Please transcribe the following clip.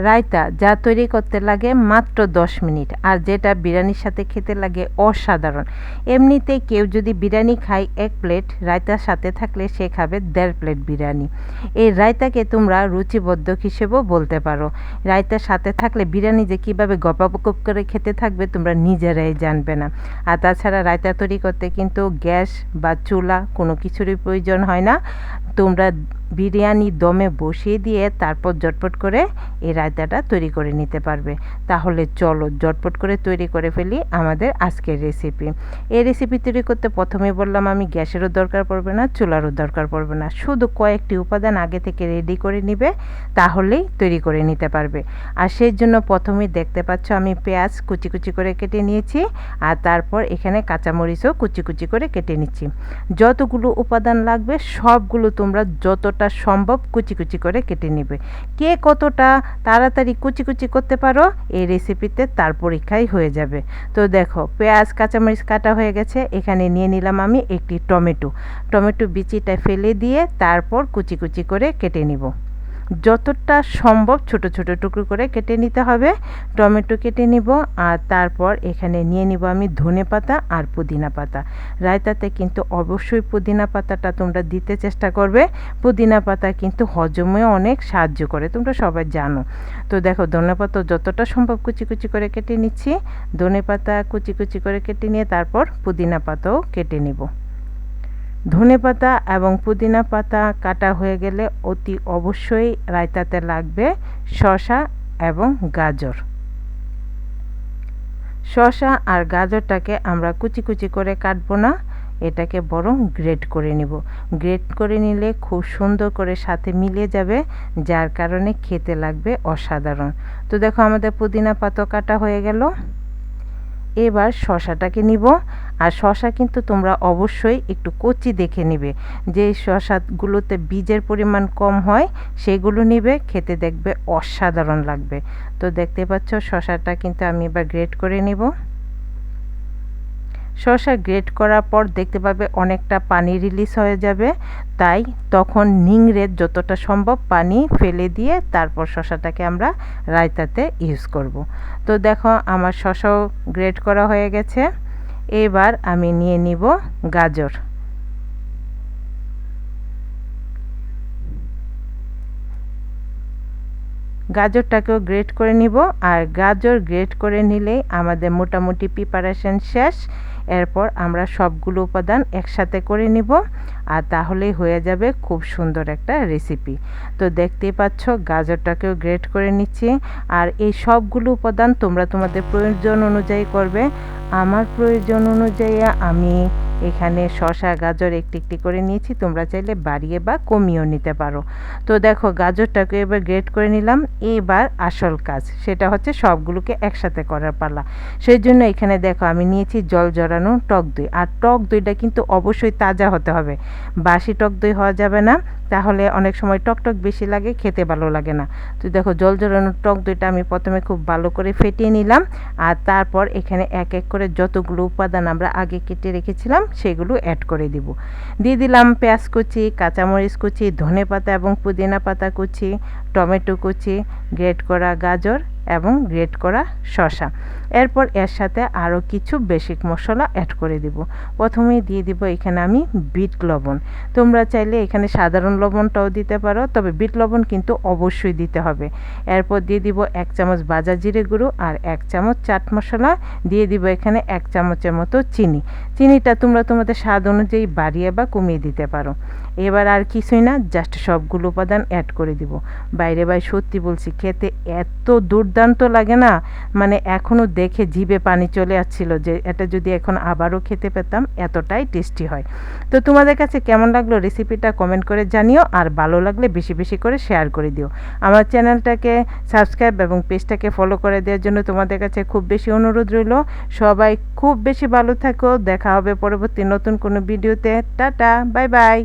রায়তা যা তৈরি করতে লাগে মাত্র 10 মিনিট, আর যেটা বিরিয়ানির সাথে খেতে লাগে অসাধারণ। এমনিতে কেউ যদি বিরিয়ানি খায় 1 প্লেট, রায়তার সাথে থাকলে সে খাবে 1.5 প্লেট বিরিয়ানি। এই রায়তাকে তোমরা রুচিবর্ধক হিসেবেও বলতে পারো। রায়তার সাথে থাকলে বিরিয়ানি যে কীভাবে গপাগপ করে খেতে থাকবে তোমরা নিজেরাই জানবে না। আর তাছাড়া রায়তা তৈরি করতে কিন্তু গ্যাস বা চুলা কোনো কিছুরই প্রয়োজন হয় না। তোমরা বিরিয়ানি দমে বসিয়ে দিয়ে তারপর ঝটপট করে এই রায়তাটা তৈরি করে নিতে পারবে। তাহলে চলো ঝটপট করে তৈরি করে ফেলি আমাদের আজকের রেসিপি। এই রেসিপি তৈরি করতে প্রথমে বললাম আমি গ্যাসেরও দরকার পড়বে না, চুলারও দরকার পড়বে না, শুধু কয়েকটি উপাদান আগে থেকে রেডি করে নিবে, তাহলেই তৈরি করে নিতে পারবে। আর সেই জন্য প্রথমেই দেখতে পাচ্ছ আমি পেঁয়াজ কুচি কুচি করে কেটে নিয়েছি, আর তারপর এখানে কাঁচামরিচও কুচি কুচি করে কেটে নিচ্ছি। যতগুলো উপাদান লাগবে সবগুলো তোমরা যতটা সম্ভব কুচি কুচি করে কেটে নেবে। কে কতটা তাড়াতাড়ি কুচি কুচি করতে পারো এই রেসিপিতে তার পরীক্ষাই হয়ে যাবে। তো দেখো পেঁয়াজ কাঁচামরিচ কাটা হয়ে গেছে, এখানে নিয়ে নিলাম আমি একটি টমেটো বিচিটা ফেলে দিয়ে তারপর কুচি কুচি করে কেটে নিব। যতটা সম্ভব ছোট ছোট টুকরো করে কেটে নিতে হবে। টমেটো কেটে নিব, আর তারপর এখানে নিয়ে নিব আমি ধনেপাতা আর পুদিনা পাতা। রায়তাতে কিন্তু অবশ্যই পুদিনা পাতাটা তোমরা দিতে চেষ্টা করবে। পুদিনা পাতা কিন্তু হজমেও অনেক সাহায্য করে, তোমরা সবাই জানো। তো দেখো ধনেপাতা যতটা সম্ভব কুচি কুচি করে কেটে নিচ্ছি। ধনেপাতা কুচি কুচি করে কেটে নিয়ে তারপর পুদিনা পাতাও কেটে নিব। ধনেপাতা এবং পুদিনা পাতা কাটা হয়ে গেলে অতি অবশ্যই রায়তাতে লাগবে শসা এবং গাজর। শসা আর গাজরটাকে আমরা কুচি কুচি করে কাটবো না, এটাকে বরং গ্রেট করে নিব। গ্রেট করে নিলে খুব সুন্দর করে সাথে মিলে যাবে, যার কারণে খেতে লাগবে অসাধারণ। তো দেখো আমাদের পুদিনা পাতা কাটা হয়ে গেল। এবার শসাটাকে নিব, আর শসা কিন্তু তোমরা অবশ্যই একটু কচি দেখে নিবে। যে শসাগুলোতে বীজের পরিমাণ কম হয় সেগুলো নিবে, খেতে দেখবে অসাধারণ লাগবে। তো দেখতে পাচ্ছ শসাটা কিন্তু আমি এবার গ্রেট করে নিব। শসা গ্রেট করার পর দেখতে পাবে অনেকটা পানি রিলিজ হয়ে যাবে, তাই তখন নিংড়ে যতটা সম্ভব পানি ফেলে দিয়ে তারপর শসাটাকে আমরা রায়তাতে ইউজ করব। তো দেখো আমার শসাও গ্রেট করা হয়ে গেছে। এবার আমি নিয়ে নিব গাজর। গাজরটাকেও গ্রেট করে নিব, আর গাজর গ্রেট করে নিলেই আমাদের মোটামুটি প্রিপারেশন শেষ। এরপর আমরা সবগুলো উপাদান একসাথে করে নিব, আর তাহলেই হয়ে যাবে খুব সুন্দর একটা রেসিপি। তো দেখতেই পাচ্ছ গাজরটাকেও গ্রেট করে নিচ্ছি। আর এই সবগুলো উপাদান তোমরা তোমাদের প্রয়োজন অনুযায়ী করবে। আমার প্রয়োজন অনুযায়ী আমি এখানে শসা গাজর একটি একটি করে নিয়েছি, তোমরা চাইলে বাড়িয়ে বা কমিয়েও নিতে পারো। তো দেখো গাজরটাকে এবার গ্রেট করে নিলাম। এবার আসল কাজ, সেটা হচ্ছে সবগুলোকে একসাথে করার পালা। সেই জন্য এখানে দেখো আমি নিয়েছি জল জড়ানো টক দই, আর টক দইটা কিন্তু অবশ্যই তাজা হতে হবে, বাসি টক দই হওয়া যাবে না, তাহলে অনেক সময় টকটক বেশি লাগে, খেতে ভালো লাগে না। তো দেখো জল জড়ানো টক দইটা আমি প্রথমে খুব ভালো করে ফেটিয়ে নিলাম, আর তারপর এখানে এক এক করে যতগুলো উপাদান আমরা আগে কেটে রেখেছিলাম সেগুলো অ্যাড করে দিব। দিয়ে দিলাম পেঁয়াজ কুচি, কাঁচামরিচ কুচি, ধনেপাতা এবং পুদিনা পাতা কুচি, টমেটো কুচি, গ্রেট করা গাজর এবং গ্রেট করা শসা। এরপর এর সাথে আরও কিছু বেসিক মশলা অ্যাড করে দিব। প্রথমেই দিয়ে দিব এখানে আমি বিট লবণ। তোমরা চাইলে এখানে সাধারণ লবণটাও দিতে পারো, তবে বিট লবণ কিন্তু অবশ্যই দিতে হবে। এরপর দিয়ে দিব 1 চামচ ভাজা জিরে গুঁড়ো আর 1 চামচ চাট মশলা। দিয়ে দিব এখানে 1 চামচের মতো চিনি। চিনিটা তোমরা তোমাদের স্বাদ অনুযায়ী বাড়িয়ে বা কমিয়ে দিতে পারো। এবার আর কিছুই না, জাস্ট সবগুলো উপাদান অ্যাড করে দিব। বাইরে ভাই সত্যি বলছি খেতে এত দুর্দান্ত লাগে না, মানে এখনও দেখে জিভে পানি চলে আসছিল যে এটা যদি এখন আবারও খেতে পেতাম, এতটাই টেস্টি হয়। তো তোমাদের কাছে কেমন লাগলো রেসিপিটা কমেন্ট করে জানিও, আর ভালো লাগলে বেশি বেশি করে শেয়ার করে দিও। আমার চ্যানেলটাকে সাবস্ক্রাইব এবং পেজটাকে ফলো করে দেওয়ার জন্য তোমাদের কাছে খুব বেশি অনুরোধ রইল। সবাই খুব বেশি ভালো থাকো, দেখা হবে পরবর্তী নতুন কোনো ভিডিওতে। Tata, bye bye.